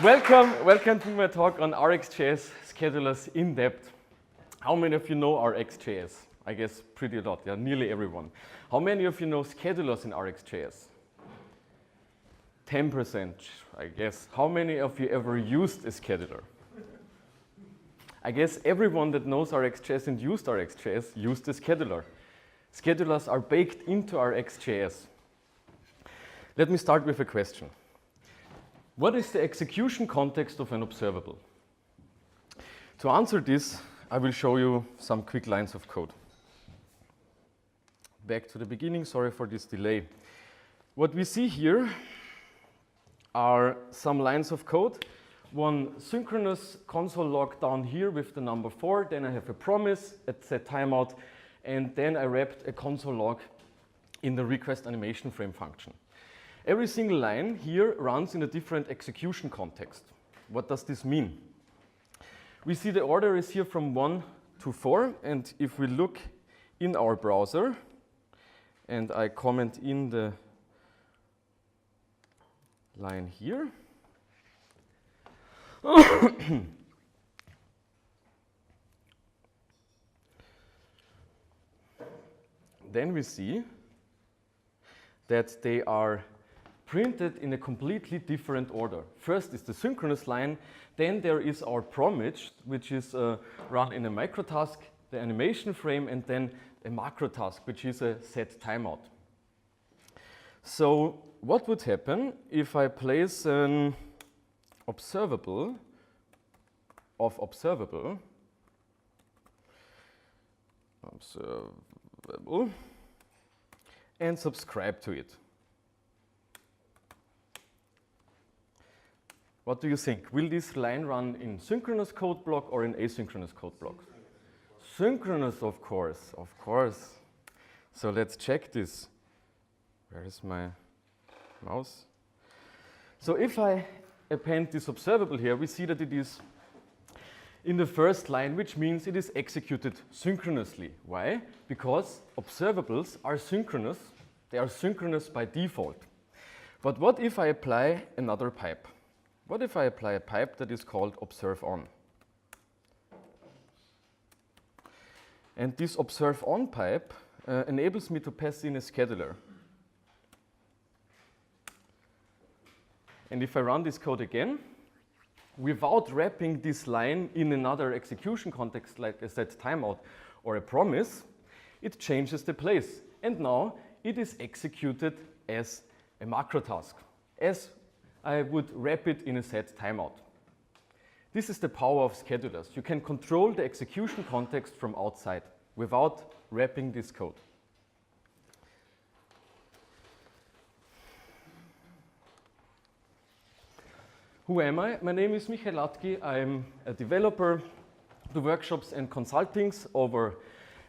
Welcome to my talk on RxJs schedulers in depth. How many of you know RxJs? I guess pretty a lot, yeah, nearly everyone. How many of you know schedulers in RxJs? 10%, I guess. How many of you ever used a scheduler? I guess everyone that knows RxJs and used RxJs used a scheduler. Schedulers are baked into RxJs. Let me start with a question. What is the execution context of an observable? To answer this, I will show you some quick lines of code. Back to the beginning, sorry for this delay. What we see here are some lines of code. One synchronous console log down here with the number 4, then I have a promise at set timeout, and then I wrapped a console log in the request animation frame function. Every single line here runs in a different execution context. What does this mean? We see the order is here from 1 to 4, and if we look in our browser, and I comment in the line here, then we see that they are printed in a completely different order. First is the synchronous line, then there is our promise, which is run in a microtask, the animation frame, and then a macro task, which is a set timeout. So what would happen if I place an observable of observable and subscribe to it? What do you think? Will this line run in synchronous code block or in asynchronous code block? Synchronous, of course, of course. So let's check this. Where is my mouse? So if I append this observable here, we see that it is in the first line, which means it is executed synchronously. Why? Because observables are synchronous. They are synchronous by default. But what if I apply another pipe? What if I apply a pipe that is called observe on? And this observe on pipe enables me to pass in a scheduler. And if I run this code again, without wrapping this line in another execution context like a set timeout or a promise, it changes the place. And now it is executed as a macro task, as I would wrap it in a set timeout. This is the power of schedulers. You can control the execution context from outside without wrapping this code. Who am I? My name is Hladky. I'm a developer, do workshops and consultings over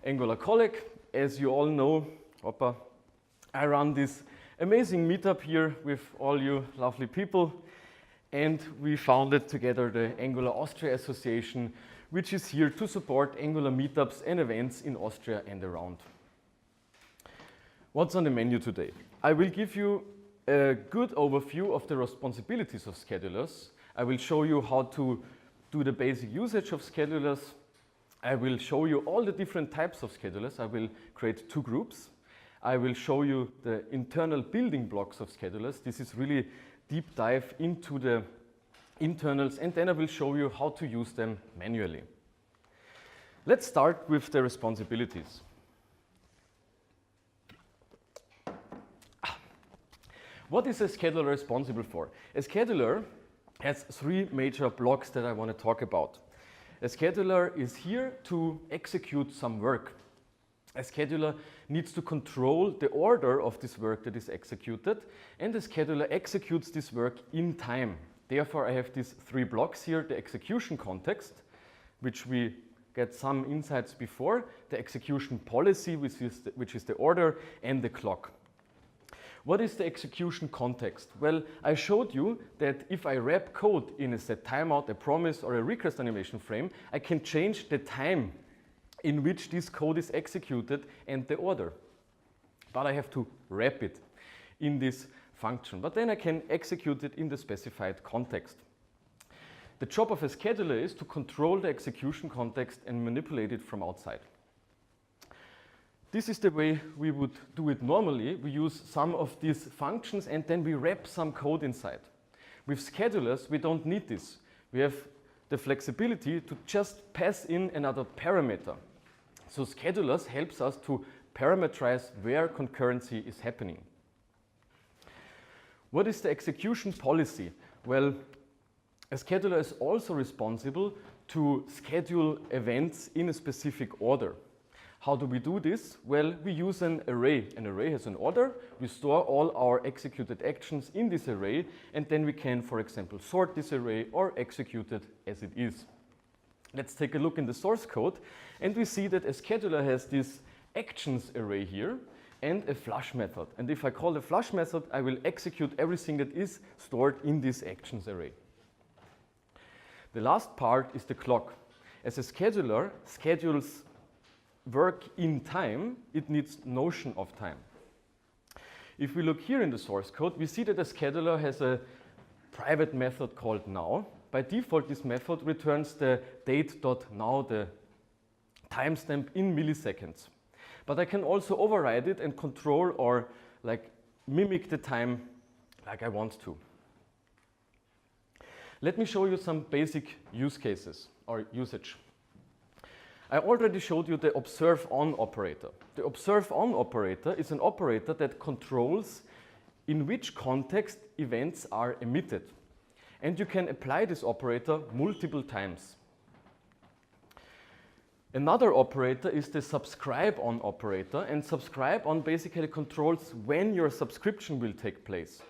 Angular Colleg. As you all know, I run this amazing meetup here with all you lovely people, and we founded together the Angular Austria Association, which is here to support Angular meetups and events in Austria and around. What's on the menu today? I will give you a good overview of the responsibilities of schedulers. I will show you how to do the basic usage of schedulers. I will show you all the different types of schedulers. I will create 2 groups. I will show you the internal building blocks of schedulers. This is really deep dive into the internals, and then I will show you how to use them manually. Let's start with the responsibilities. What is a scheduler responsible for? A scheduler has 3 major blocks that I want to talk about. A scheduler is here to execute some work. A scheduler needs to control the order of this work that is executed, and the scheduler executes this work in time. Therefore, I have these 3 blocks here: the execution context, which we get some insights before, the execution policy, which is the order, and the clock. What is the execution context? Well, I showed you that if I wrap code in a set timeout, a promise, or a request animation frame, I can change the time in which this code is executed and the order. But I have to wrap it in this function. But then I can execute it in the specified context. The job of a scheduler is to control the execution context and manipulate it from outside. This is the way we would do it normally. We use some of these functions and then we wrap some code inside. With schedulers, we don't need this. We have the flexibility to just pass in another parameter. So schedulers helps us to parameterize where concurrency is happening. What is the execution policy? Well, a scheduler is also responsible to schedule events in a specific order. How do we do this? Well, we use an array. An array has an order. We store all our executed actions in this array, and then we can, for example, sort this array or execute it as it is. Let's take a look in the source code, and we see that a scheduler has this actions array here and a flush method. And if I call the flush method, I will execute everything that is stored in this actions array. The last part is the clock. As a scheduler schedules work in time, it needs notion of time. If we look here in the source code, we see that a scheduler has a private method called now. By default, this method returns the date.now, the timestamp in milliseconds. But I can also override it and control or mimic the time like I want to. Let me show you some basic use cases or usage. I already showed you the observe on operator. The observe on operator is an operator that controls in which context events are emitted. And you can apply this operator multiple times. Another operator is the subscribe on operator, and subscribe on basically controls when your subscription will take place.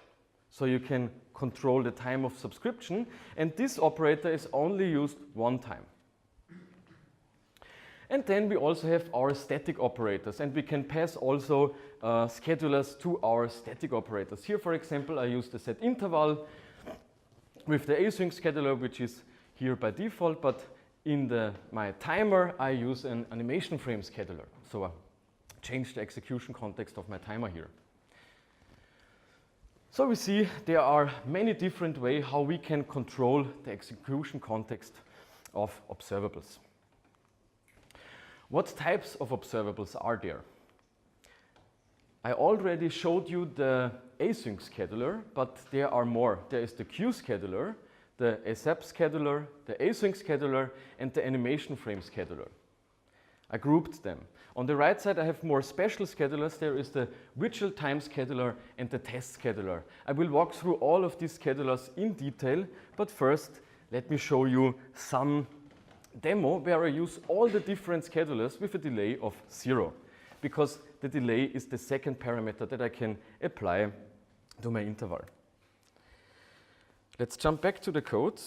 So you can control the time of subscription, and this operator is only used one time. And then we also have our static operators, and we can pass also schedulers to our static operators. Here, for example, I use the set interval with the async scheduler, which is here by default, but in my timer, I use an animation frame scheduler. So I change the execution context of my timer here. So we see there are many different ways how we can control the execution context of observables. What types of observables are there? I already showed you the async scheduler, but there are more. There is the queue scheduler, the ASAP scheduler, the async scheduler, and the animation frame scheduler. I grouped them. On the right side, I have more special schedulers. There is the virtual time scheduler and the test scheduler. I will walk through all of these schedulers in detail, but first, let me show you some demo where I use all the different schedulers with a delay of 0, because the delay is the second parameter that I can apply to my interval. Let's jump back to the code.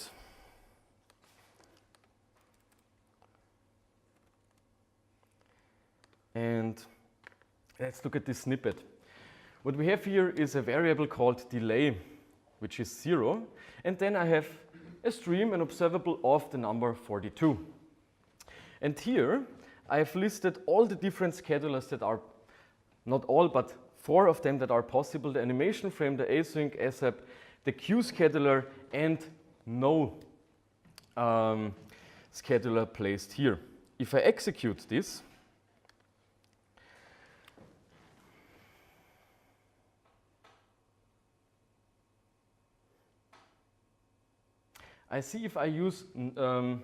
And let's look at this snippet. What we have here is a variable called delay, which is 0. And then I have a stream, an observable of the number 42. And here I have listed all the different schedulers that are, not all, but 4 of them that are possible: the animation frame, the async, ASAP, the queue scheduler, and no scheduler placed here. If I execute this, I see if I use no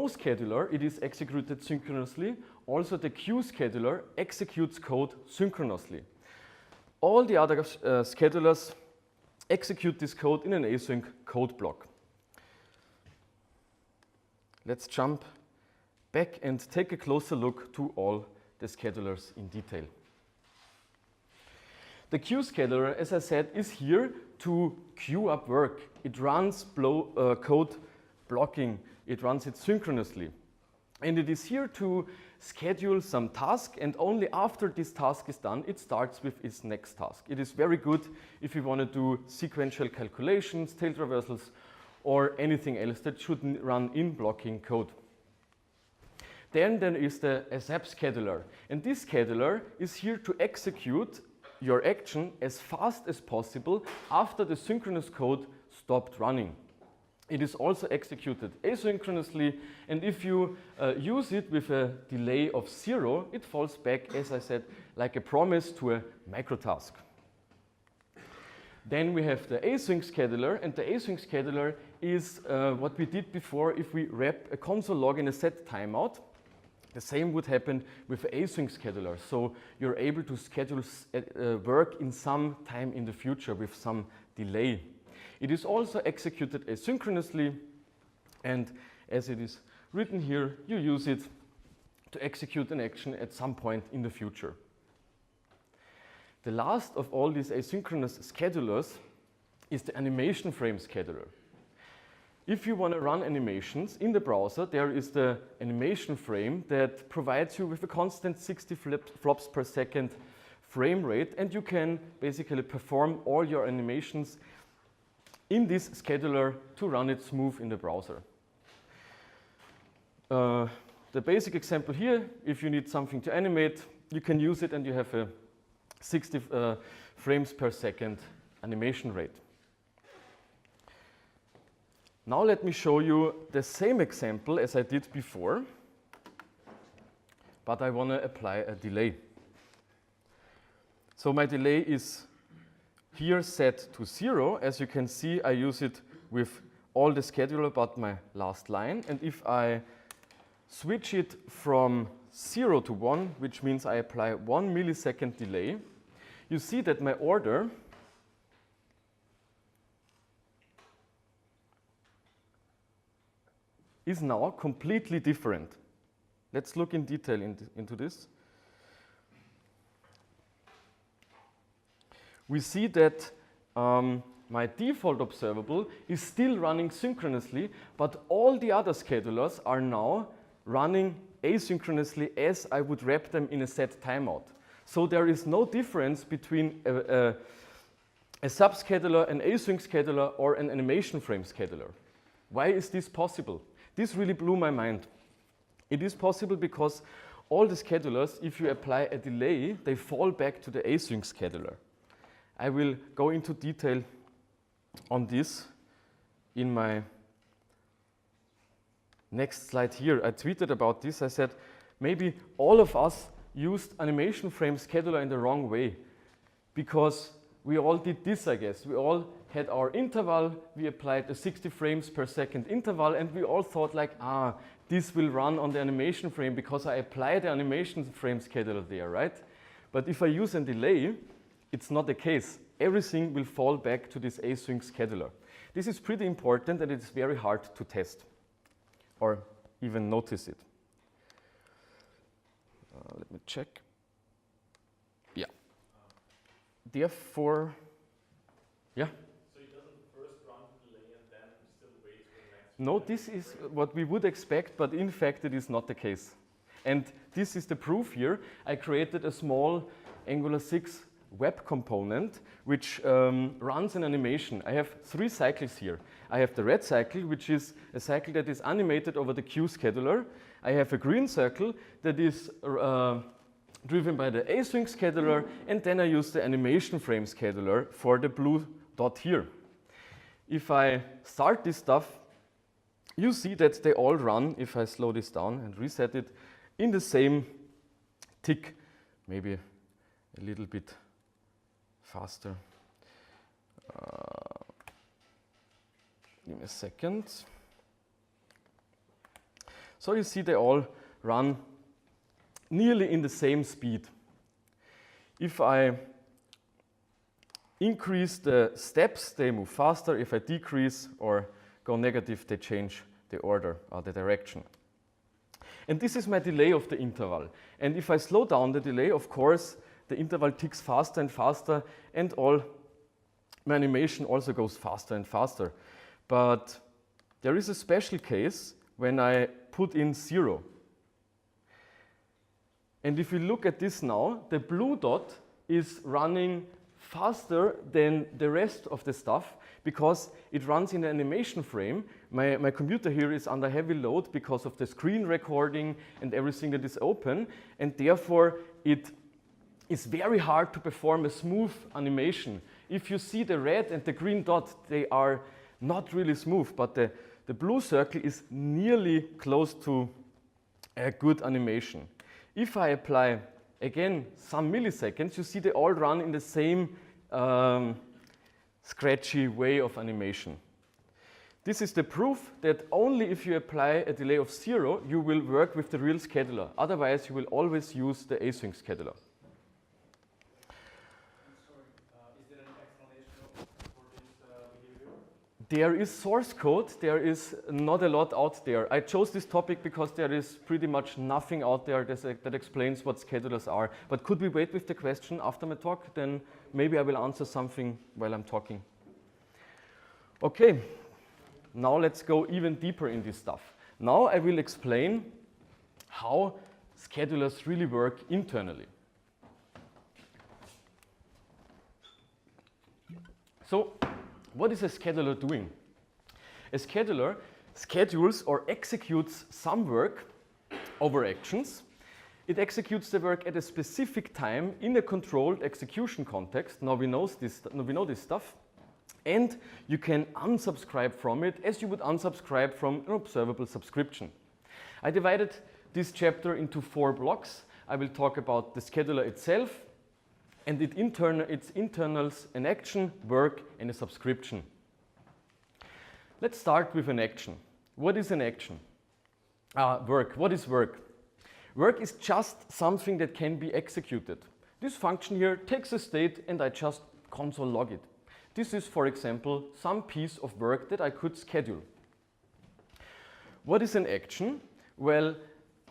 scheduler, it is executed synchronously. Also, the queue scheduler executes code synchronously. All the other schedulers execute this code in an async code block. Let's jump back and take a closer look to all the schedulers in detail. The queue scheduler, as I said, is here to queue up work. It runs code blocking. It runs it synchronously. And it is here to schedule some task, and only after this task is done, it starts with its next task. It is very good if you want to do sequential calculations, tail traversals, or anything else that should run in blocking code. Then there is the ASAP scheduler. And this scheduler is here to execute your action as fast as possible after the synchronous code stopped running. It is also executed asynchronously, and if you use it with a delay of 0, it falls back, as I said, like a promise to a microtask. Then we have the async scheduler, and the async scheduler is what we did before if we wrap a console log in a set timeout. The same would happen with async scheduler, so you're able to schedule work in some time in the future with some delay. It is also executed asynchronously, and as it is written here, you use it to execute an action at some point in the future. The last of all these asynchronous schedulers is the animation frame scheduler. If you want to run animations in the browser, there is the animation frame that provides you with a constant 60 flops per second frame rate, and you can basically perform all your animations in this scheduler to run it smooth in the browser. The basic example here, if you need something to animate, you can use it and you have a 60 frames per second animation rate. Now let me show you the same example as I did before, but I want to apply a delay. So my delay is here set to 0. As you can see, I use it with all the scheduler but my last line. And if I switch it from 0 to 1, which means I apply 1 millisecond delay, you see that my order is now completely different. Let's look in detail into this. We see that my default observable is still running synchronously, but all the other schedulers are now running asynchronously as I would wrap them in a set timeout. So there is no difference between a subscheduler, an async scheduler, or an animation frame scheduler. Why is this possible? This really blew my mind. It is possible because all the schedulers, if you apply a delay, they fall back to the async scheduler. I will go into detail on this in my next slide here. I tweeted about this. I said, maybe all of us used animation frame scheduler in the wrong way, because we all did this, I guess. We all had our interval, we applied a 60 frames per second interval, and we all thought like, this will run on the animation frame because I applied the animation frame scheduler there, right? But if I use a delay, it's not the case. Everything will fall back to this async scheduler. This is pretty important, and it's very hard to test or even notice it. Let me check. Yeah. Therefore, yeah? So it doesn't first run the delay and then still wait for the next? No, this is what we would expect, but in fact it is not the case. And this is the proof here. I created a small Angular 6 web component which runs an animation. I have 3 cycles here. I have the red cycle, which is a cycle that is animated over the queue scheduler. I have a green circle that is driven by the async scheduler, and then I use the animation frame scheduler for the blue dot here. If I start this stuff, you see that they all run, if I slow this down and reset it, in the same tick, maybe a little bit faster. Give me a second. So you see they all run nearly in the same speed. If I increase the steps, they move faster. If I decrease or go negative, they change the order or the direction. And this is my delay of the interval. And if I slow down the delay, of course, the interval ticks faster and faster, and all my animation also goes faster and faster. But there is a special case when I put in 0. And if you look at this now, the blue dot is running faster than the rest of the stuff because it runs in an animation frame. My computer here is under heavy load because of the screen recording and everything that is open, and therefore it is very hard to perform a smooth animation. If you see the red and the green dot, they are not really smooth, but the blue circle is nearly close to a good animation. If I apply again some milliseconds, you see they all run in the same scratchy way of animation. This is the proof that only if you apply a delay of 0, you will work with the real scheduler. Otherwise, you will always use the async scheduler. Is there an explanation for this behavior? There is source code. There is not a lot out there. I chose this topic because there is pretty much nothing out there that explains what schedulers are. But could we wait with the question after my talk? Then maybe I will answer something while I'm talking. Okay. Now let's go even deeper in this stuff. Now I will explain how schedulers really work internally. So, what is a scheduler doing? A scheduler schedules or executes some work over actions. It executes the work at a specific time in a controlled execution context. Now we know this stuff. And you can unsubscribe from it as you would unsubscribe from an observable subscription. I divided this chapter into 4 blocks. I will talk about the scheduler itself and its internals, an action, work, and a subscription. Let's start with an action. What is an action? Work. What is work? Work is just something that can be executed. This function here takes a state and I just console log it. This is, for example, some piece of work that I could schedule. What is an action? Well,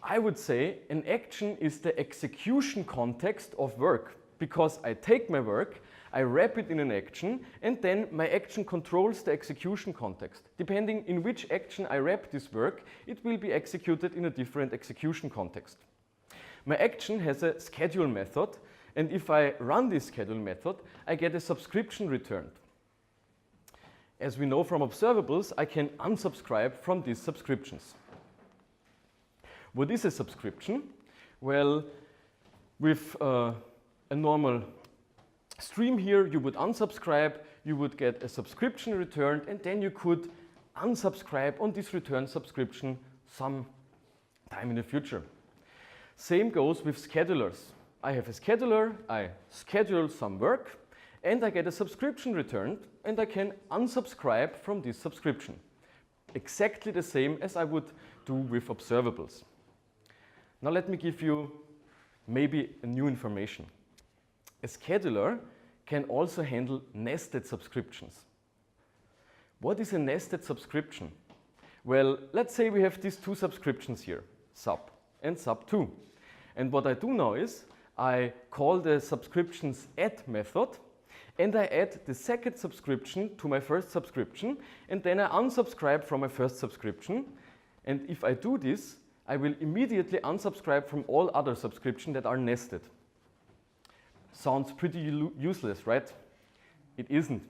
I would say an action is the execution context of work, because I take my work, I wrap it in an action, and then my action controls the execution context. Depending in which action I wrap this work, it will be executed in a different execution context. My action has a schedule method, and if I run this schedule method, I get a subscription returned. As we know from observables, I can unsubscribe from these subscriptions. What is a subscription? Well, with a normal stream here, you would unsubscribe, you would get a subscription returned, and then you could unsubscribe on this returned subscription some time in the future. Same goes with schedulers. I have a scheduler, I schedule some work, and I get a subscription returned, and I can unsubscribe from this subscription. Exactly the same as I would do with observables. Now let me give you maybe a new information. A scheduler can also handle nested subscriptions. What is a nested subscription? Well, let's say we have these 2 subscriptions here, sub and sub 2. And what I do now is I call the subscriptions add method, and I add the second subscription to my first subscription, and then I unsubscribe from my first subscription. And if I do this, I will immediately unsubscribe from all other subscriptions that are nested. Sounds pretty useless, right? It isn't.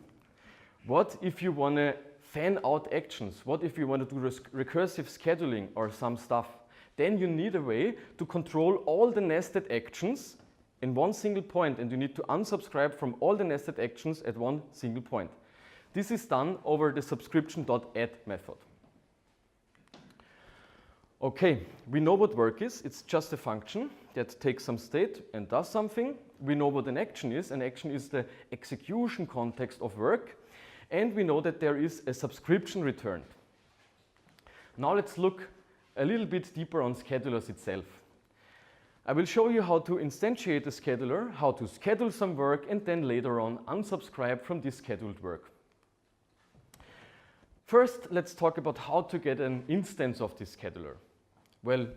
What if you want to fan out actions? What if you want to do recursive scheduling or some stuff? Then you need a way to control all the nested actions in one single point, and you need to unsubscribe from all the nested actions at one single point. This is done over the subscription.add method. Okay, we know what work is. It's just a function that takes some state and does something. We know what an action is. An action is the execution context of work. And we know that there is a subscription returned. Now let's look a little bit deeper on schedulers itself. I will show you how to instantiate a scheduler, how to schedule some work, and then later on unsubscribe from this scheduled work. First, let's talk about how to get an instance of this scheduler. Well,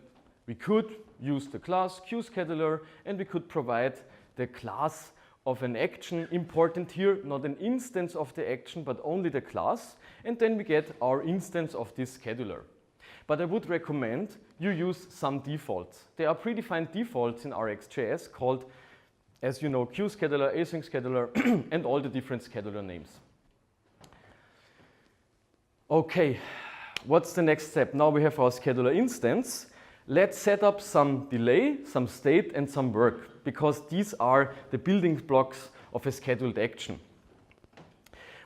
we could use the class QScheduler, and we could provide the class of an action important here, not an instance of the action, but only the class, and then we get our instance of this scheduler. But I would recommend you use some defaults. There are predefined defaults in RxJs called, as you know, QScheduler, Async Scheduler, and all the different scheduler names. Okay, what's the next step? Now we have our scheduler instance. Let's set up some delay, some state, and some work, because these are the building blocks of a scheduled action.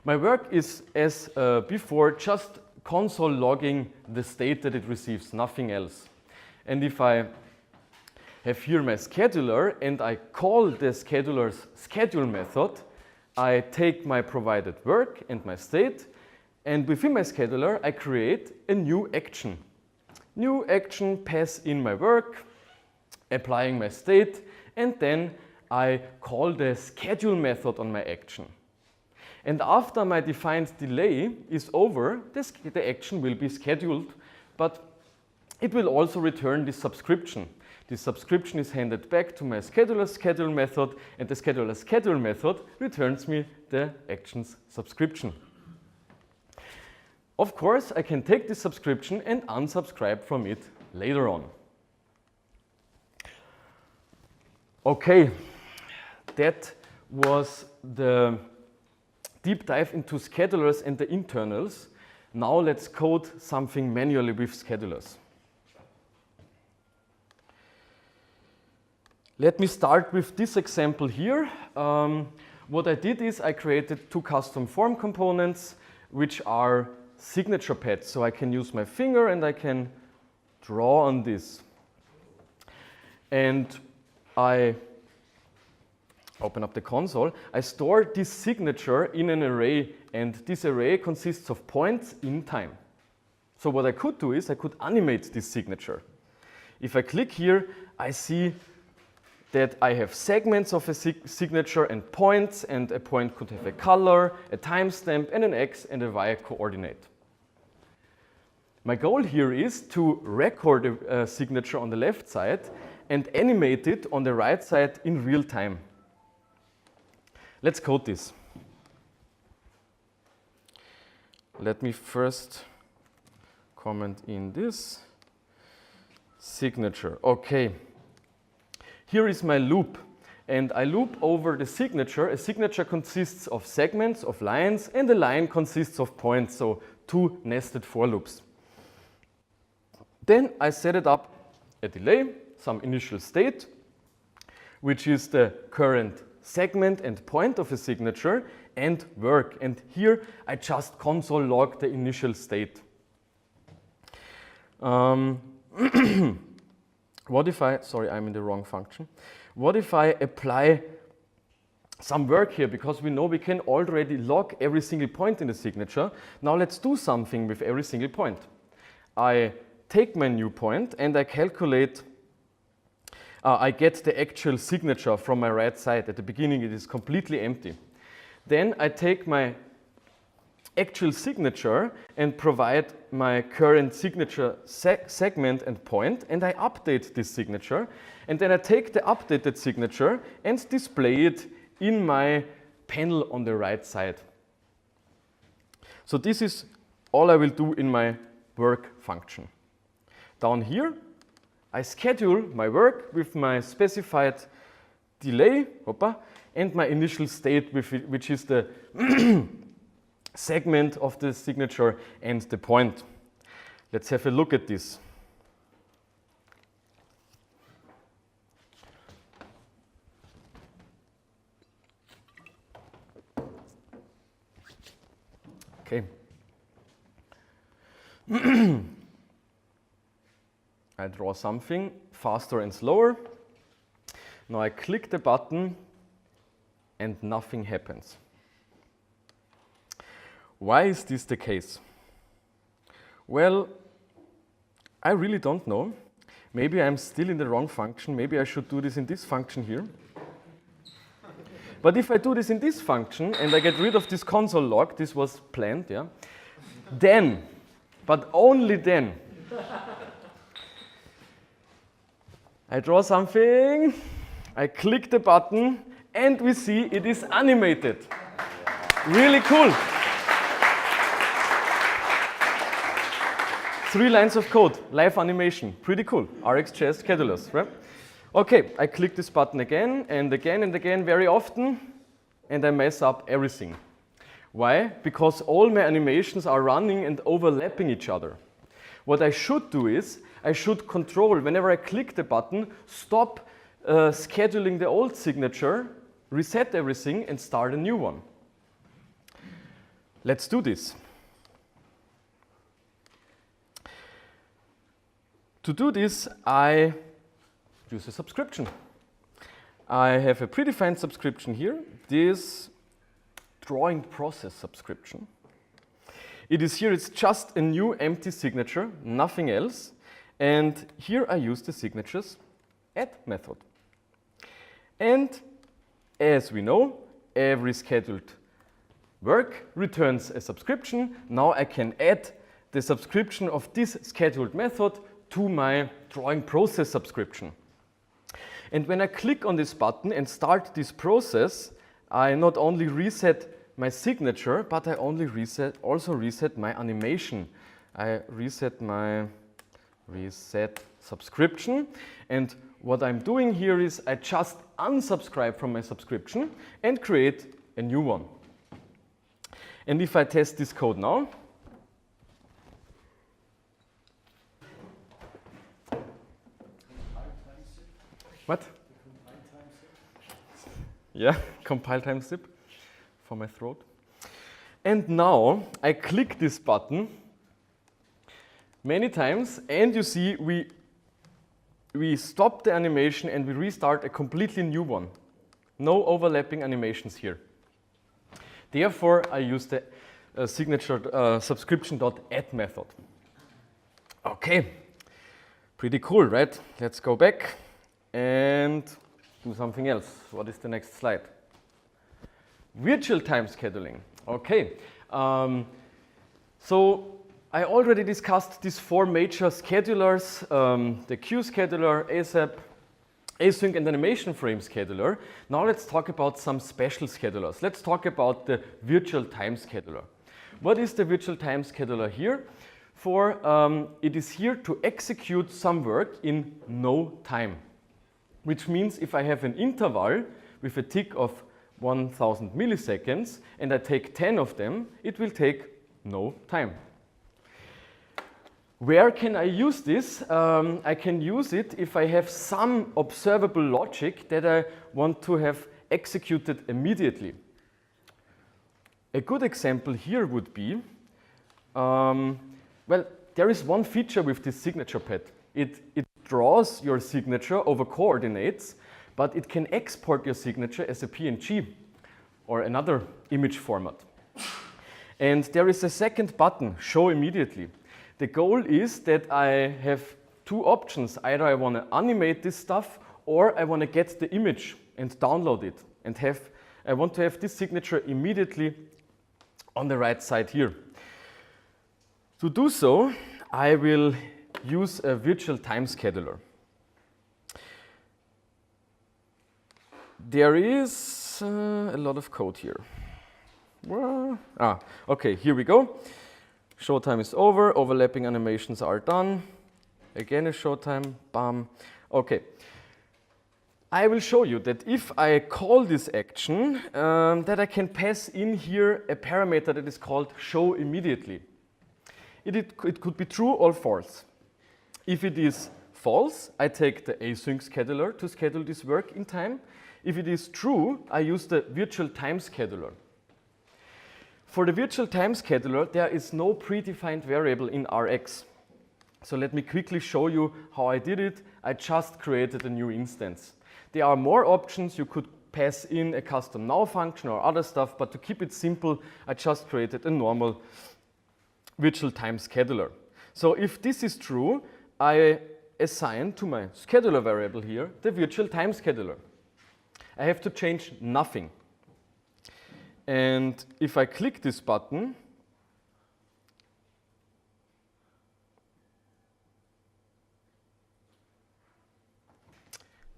My work is, as before, just console logging the state that it receives, nothing else. And if I have here my scheduler and I call the scheduler's schedule method, I take my provided work and my state, and within my scheduler I create a new action. New action, pass in my work, applying my state, and then I call the schedule method on my action. And after my defined delay is over, the action will be scheduled, but it will also return this subscription. This subscription is handed back to my scheduler's schedule method, and the scheduler's schedule method returns me the action's subscription. Of course, I can take this subscription and unsubscribe from it later on. Okay, that was the deep dive into schedulers and the internals. Now let's code something manually with schedulers. Let me start with this example here. What I did is I created two custom form components which are signature pads. So I can use my finger and I can draw on this. And I open up the console. I store this signature in an array, and this array consists of points in time. So what I could do is I could animate this signature. If I click here, I see that I have segments of a signature and points, and a point could have a color, a timestamp, and an X and a Y coordinate. My goal here is to record a signature on the left side and animate it on the right side in real time. Let's code this. Let me first comment in this signature. Okay. Here is my loop, and I loop over the signature. A signature consists of segments, of lines, and a line consists of points, so two nested for loops. Then I set it up a delay, some initial state, which is the current segment and point of a signature, and work. And here I just console log the initial state. What if I, sorry, I'm in the wrong function. What if I apply some work here, because we know we can already log every single point in the signature. Now let's do something with every single point. I take my new point and I calculate, I get the actual signature from my right side. At the beginning it is completely empty. Then I take my actual signature and provide my current signature segment and point, and I update this signature, and then I take the updated signature and display it in my panel on the right side. So this is all I will do in my work function. Down here I schedule my work with my specified delay and my initial state, which is the segment of the signature and the point. Let's have a look at this. Okay. I draw something faster and slower. Now I click the button and nothing happens. Why is this the case? Well, I really don't know. Maybe I'm still in the wrong function. Maybe I should do this in this function here. But if I do this in this function and I get rid of this console log, this was planned, yeah, then, but only then, I draw something, I click the button, and we see it is animated. Really cool. 3 lines of code, live animation, pretty cool. RxJs schedulers, right? Okay, I click this button again and again and again very often, and I mess up everything. Why? Because all my animations are running and overlapping each other. What I should do is, I should control, whenever I click the button, stop scheduling the old signature, reset everything, and start a new one. Let's do this. To do this, I use a subscription. I have a predefined subscription here, this drawing process subscription. It is here, it's just a new empty signature, nothing else. And here I use the signatures add method. And as we know, every scheduled work returns a subscription. Now I can add the subscription of this scheduled method to my drawing process subscription. And when I click on this button and start this process, I not only reset my signature, but I also reset my animation. I reset my reset subscription. And what I'm doing here is I just unsubscribe from my subscription and create a new one. And if I test this code now, what? Yeah, compile time zip for my throat. And now I click this button many times, and you see we stop the animation and we restart a completely new one. No overlapping animations here. Therefore, I use the signature subscription.add method. Okay, pretty cool, right? Let's go back and do something else. What is the next slide? Virtual time scheduling. Okay, so I already discussed these four major schedulers, the queue scheduler, ASAP, async and animation frame scheduler. Now let's talk about some special schedulers. Let's talk about the virtual time scheduler. What is the virtual time scheduler here? It is here to execute some work in no time, which means if I have an interval with a tick of 1000 milliseconds and I take 10 of them, it will take no time. Where can I use this? I can use it if I have some observable logic that I want to have executed immediately. A good example here would be, well, there is one feature with this signature pad. It draws your signature over coordinates, but it can export your signature as a PNG or another image format. And there is a second button, show immediately. The goal is that I have two options. Either I want to animate this stuff or I want to get the image and download it. And I want to have this signature immediately on the right side here. To do so, I will use a virtual time scheduler. There is a lot of code here. Okay, here we go. Showtime is over, overlapping animations are done. Again a showtime, bam. Okay. I will show you that if I call this action, that I can pass in here a parameter that is called show immediately. It could be true or false. If it is false, I take the async scheduler to schedule this work in time. If it is true, I use the virtual time scheduler. For the virtual time scheduler, there is no predefined variable in Rx. So let me quickly show you how I did it. I just created a new instance. There are more options. You could pass in a custom now function or other stuff, but to keep it simple, I just created a normal virtual time scheduler. So if this is true, I assign to my scheduler variable here the virtual time scheduler. I have to change nothing. And if I click this button,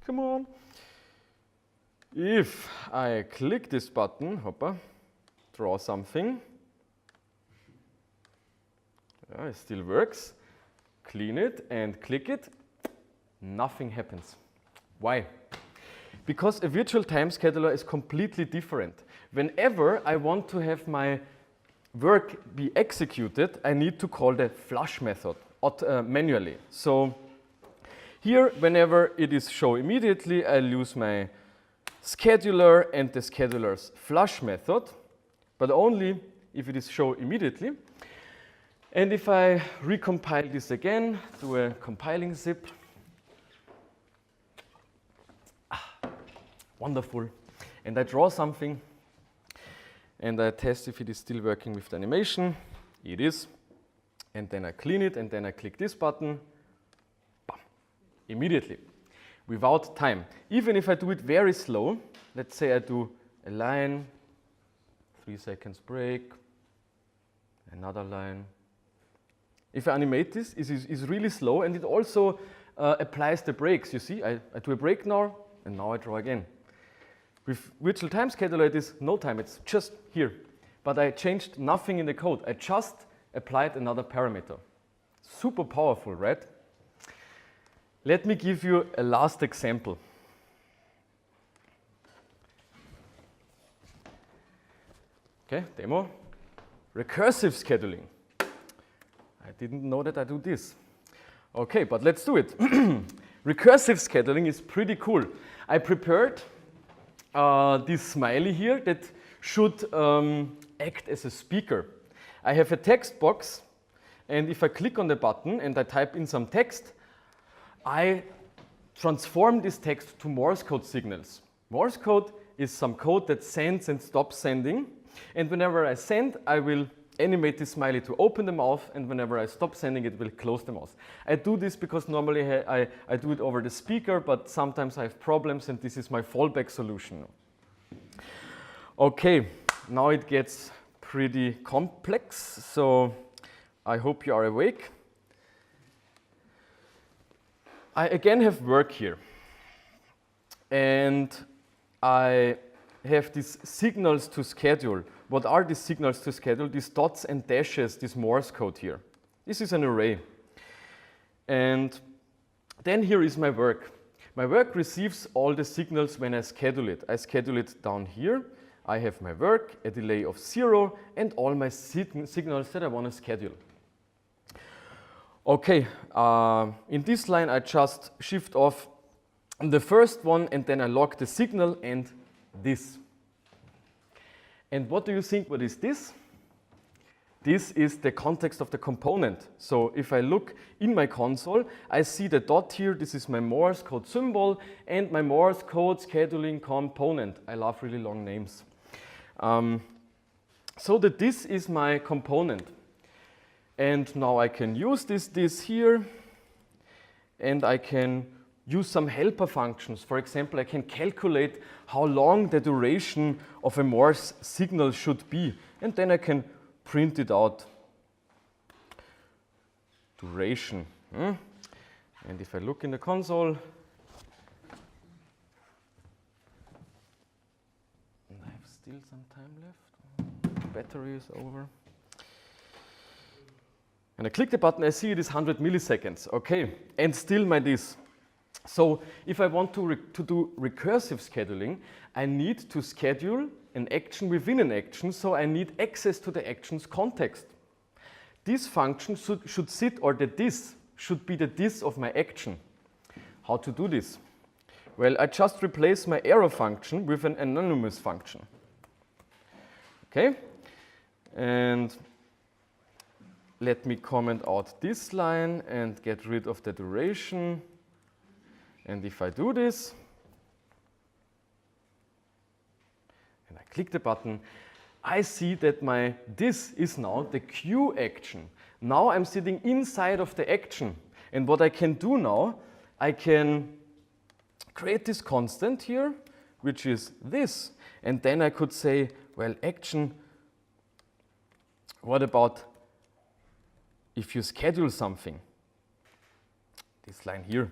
come on. If I click this button, draw something. Yeah, it still works. Clean it and click it. Nothing happens. Why? Because a virtual time scheduler is completely different. Whenever I want to have my work be executed, I need to call the flush method manually. So here, whenever it is show immediately, I'll use my scheduler and the scheduler's flush method, but only if it is shown immediately. And if I recompile this again, do a compiling zip. Wonderful. And I draw something, and I test if it is still working with the animation. It is. And then I clean it, and then I click this button. Bam. Immediately, without time. Even if I do it very slow, let's say I do a line, 3 seconds break, another line. If I animate this, it is really slow, and it also applies the breaks. You see, I do a break now, and now I draw again. With virtual time scheduler, it is no time, it's just here. But I changed nothing in the code. I just applied another parameter. Super powerful, right? Let me give you a last example. Okay, demo. Recursive scheduling. I didn't know that I do this. Okay, but let's do it. Recursive scheduling is pretty cool. I prepared this smiley here that should act as a speaker. I have a text box, and if I click on the button and I type in some text, I transform this text to Morse code signals. Morse code is some code that sends and stops sending, and whenever I send, I will animate this smiley to open the mouth, and whenever I stop sending, it will close the mouth. I do this because normally I do it over the speaker, but sometimes I have problems, and this is my fallback solution. Okay, now it gets pretty complex, so I hope you are awake. I again have work here, and I have these signals to schedule. What are these signals to schedule? These dots and dashes, this Morse code here. This is an array. And then here is my work. My work receives all the signals when I schedule it. I schedule it down here. I have my work, a delay of 0, and all my signals that I want to schedule. Okay, in this line I just shift off the first one, and then I log the signal and this. And what do you think, what is this? This is the context of the component. So if I look in my console, I see the dot here. This is my Morse code symbol and my Morse code scheduling component. I love really long names. So that this is my component. And now I can use this here, and I can use some helper functions. For example, I can calculate how long the duration of a Morse signal should be, and then I can print it out. Duration. And if I look in the console, and I have still some time left, the battery is over. And I click the button, I see it is 100 milliseconds. Okay, and still my this. So if I want to do recursive scheduling, I need to schedule an action within an action, so I need access to the action's context. This function should sit, or the this should be the this of my action. How to do this? Well, I just replace my arrow function with an anonymous function. Okay, and let me comment out this line and get rid of the duration. And if I do this, and I click the button, I see that my this is now the queue action. Now I'm sitting inside of the action. And what I can do now, I can create this constant here, which is this. And then I could say, well, action, what about if you schedule something? This line here.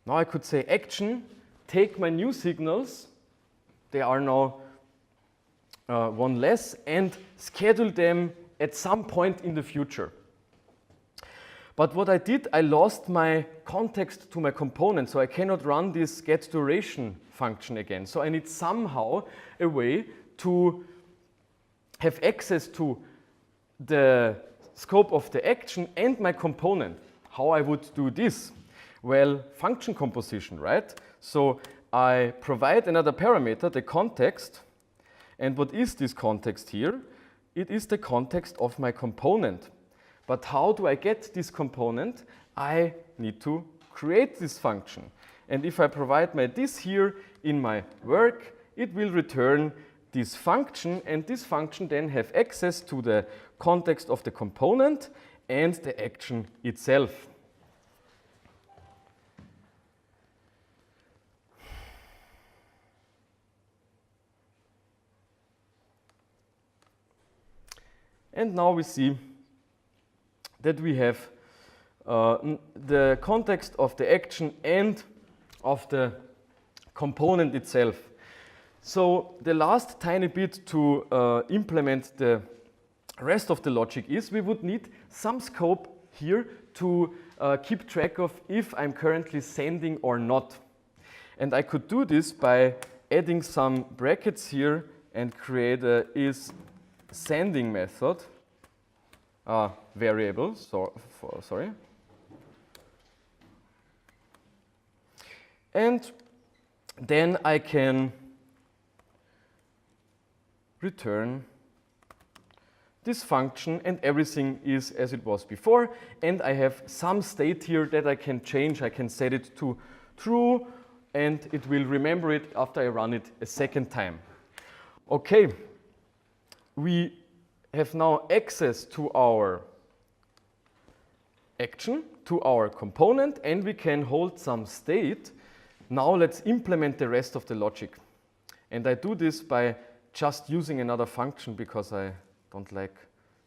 Now I could say action, take my new signals, they are now one less, and schedule them at some point in the future. But what I did, I lost my context to my component, so I cannot run this getDuration function again. So I need somehow a way to have access to the scope of the action and my component. How I would do this? Well, function composition, right? So I provide another parameter, the context. And what is this context here? it is the context of my component. But how do I get this component? I need to create this function. And if I provide my this here in my work, it will return this function, and this function then have access to the context of the component and the action itself. And now we see that we have the context of the action and of the component itself. So the last tiny bit to implement the rest of the logic is we would need some scope here to keep track of if I'm currently sending or not. And I could do this by adding some brackets here and create a isSending method variable. Sorry. And then I can return this function, and everything is as it was before. And I have some state here that I can change. I can set it to true, and it will remember it after I run it a second time. Okay, we have now access to our action, to our component, and we can hold some state. Now let's implement the rest of the logic. And I do this by just using another function because I don't like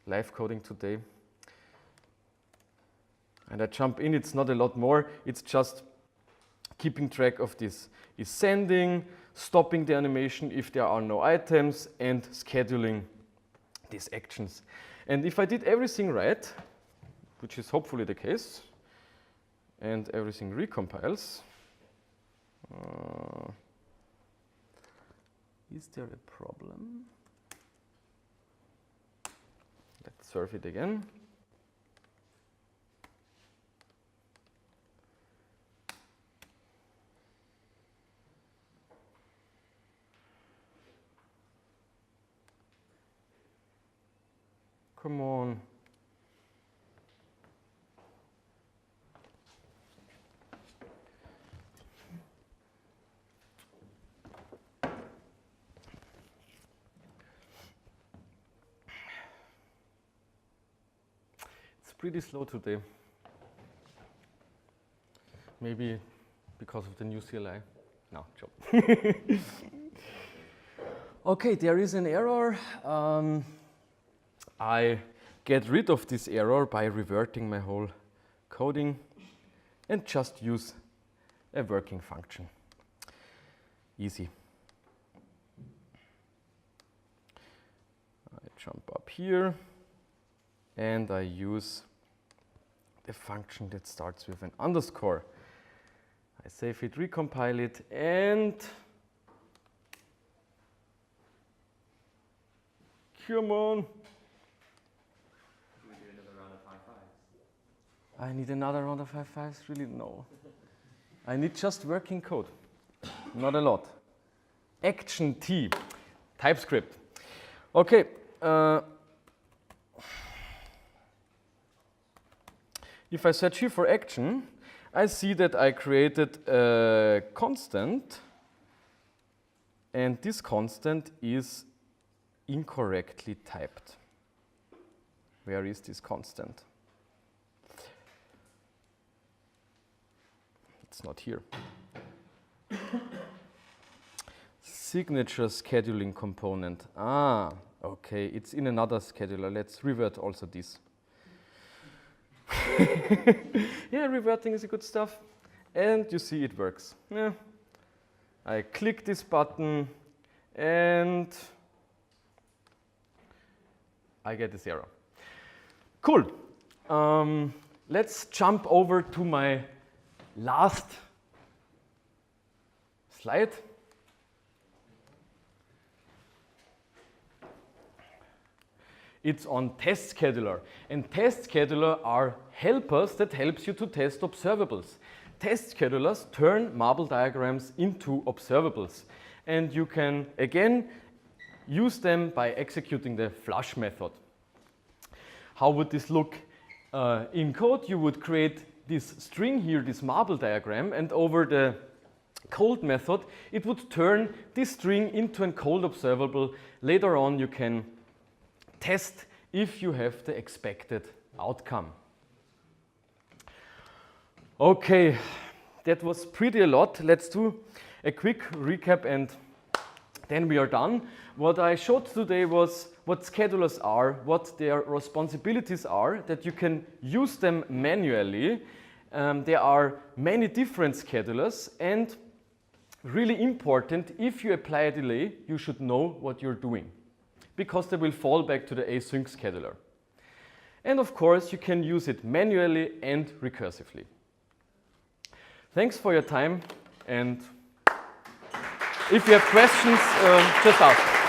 live coding today. And I jump in, it's not a lot more, it's just keeping track of this is sending, stopping the animation if there are no items, and scheduling these actions. And if I did everything right, which is hopefully the case, and everything recompiles, is there a problem? Let's serve it again. Come on. It's pretty slow today. Maybe because of the new CLI. No, joke. Okay, there is an error. I get rid of this error by reverting my whole coding and just use a working function. Easy. I jump up here and I use the function that starts with an underscore. I save it, recompile it, and come on. I need another round of high fives? Really? No. I need just working code. Not a lot. Action T, TypeScript. Okay. If I search here for action, I see that I created a constant, and this constant is incorrectly typed. Where is this constant? It's not here. Signature scheduling component. Ah, okay, it's in another scheduler. Let's revert also this. Yeah, reverting is a good stuff. And you see it works. Yeah. I click this button and I get this error. Cool. Let's jump over to my last slide. It's on test scheduler. And test scheduler are helpers that helps you to test observables. Test schedulers turn marble diagrams into observables. And you can, again, use them by executing the flush method. How would this look in code? You would create this string here, this marble diagram, and over the cold method, it would turn this string into a cold observable. Later on, you can test if you have the expected outcome. Okay, that was pretty a lot. Let's do a quick recap and then we are done. What I showed today was what schedulers are, what their responsibilities are, that you can use them manually. There are many different schedulers, and really important, if you apply a delay, you should know what you're doing, because they will fall back to the async scheduler. And of course, you can use it manually and recursively. Thanks for your time, and if you have questions, just ask.